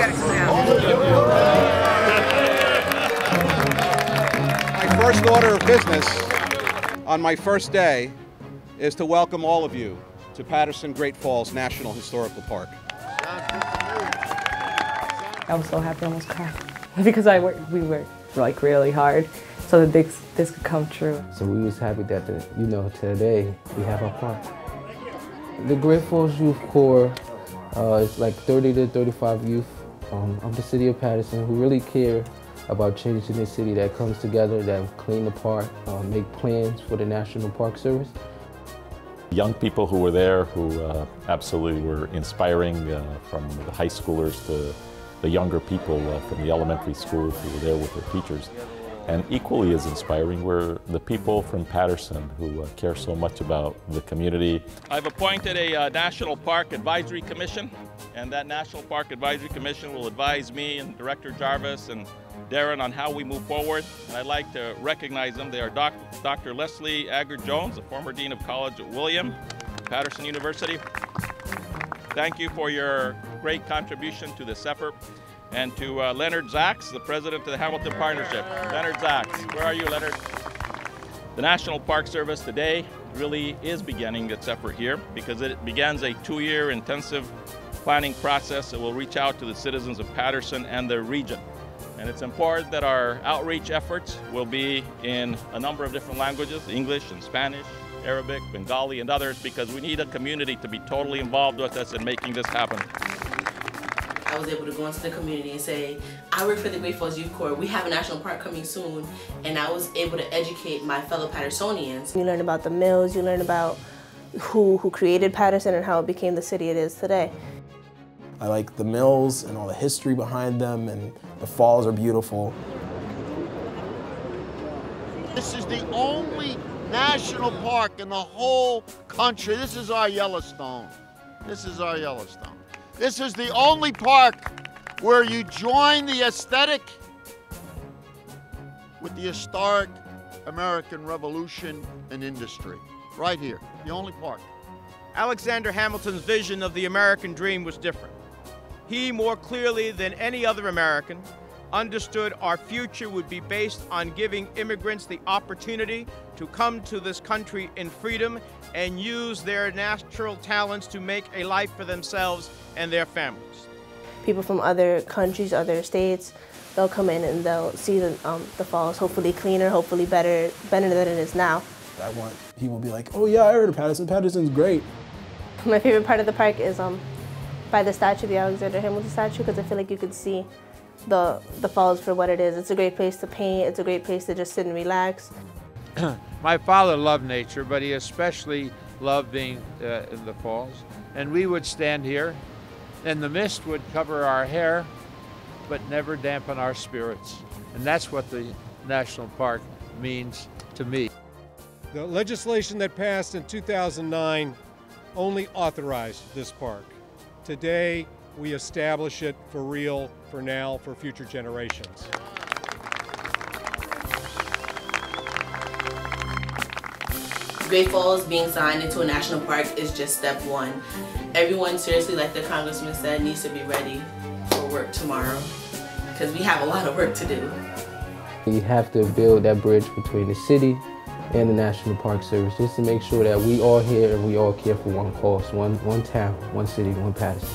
gotta come out. My first order of business on my first day is to welcome all of you to Patterson-Great Falls National Historical Park. I was so happy I almost cried because we worked like really hard so that this could come true. So we was happy that today we have our park. The Great Falls Youth Corps is like 30 to 35 youth of the city of Patterson who really care about changing the city, that comes together, that clean the park, make plans for the National Park Service. Young people who were there who absolutely were inspiring, from the high schoolers to the younger people from the elementary schools who were there with their teachers. And equally as inspiring were the people from Patterson who care so much about the community. I've appointed a National Park Advisory Commission, and that National Park Advisory Commission will advise me and Director Jarvis and Darren on how we move forward. And I'd like to recognize them. They are Dr. Leslie Agar-Jones, the former Dean of College at William, Patterson University. Thank you for your great contribution to this effort. And to Leonard Zacks, the president of the Hamilton Partnership. Leonard Zacks, where are you, Leonard? The National Park Service today really is beginning its effort here because it begins a 2-year intensive planning process that will reach out to the citizens of Patterson and their region. And it's important that our outreach efforts will be in a number of different languages, English and Spanish, Arabic, Bengali, and others, because we need a community to be totally involved with us in making this happen. I was able to go into the community and say, I work for the Great Falls Youth Corps. We have a national park coming soon. And I was able to educate my fellow Pattersonians. You learn about the mills, you learn about who created Patterson and how it became the city it is today. I like the mills and all the history behind them, and the falls are beautiful. This is the only national park in the whole country. This is our Yellowstone. This is our Yellowstone. This is the only park where you join the aesthetic with the historic American Revolution and industry. Right here, the only park. Alexander Hamilton's vision of the American dream was different. He, more clearly than any other American, understood our future would be based on giving immigrants the opportunity to come to this country in freedom and use their natural talents to make a life for themselves and their families. People from other countries, other states, they'll come in and they'll see the falls hopefully cleaner, hopefully better than it is now. I want people to be like, oh yeah, I heard of Patterson. Patterson's great. My favorite part of the park is by the statue, the Alexander Hamilton statue, because I feel like you can see the falls for what it is. It's a great place to paint. It's a great place to just sit and relax. My father loved nature, but he especially loved being in the falls. And we would stand here, and the mist would cover our hair, but never dampen our spirits. And that's what the National Park means to me. The legislation that passed in 2009 only authorized this park. Today, we establish it for real, for now, for future generations. Great Falls being signed into a national park is just step one. Everyone, seriously, like the Congressman said, needs to be ready for work tomorrow because we have a lot of work to do. We have to build that bridge between the city and the National Park Service just to make sure that we all here and we all care for one cause, one town, one city, one Patterson.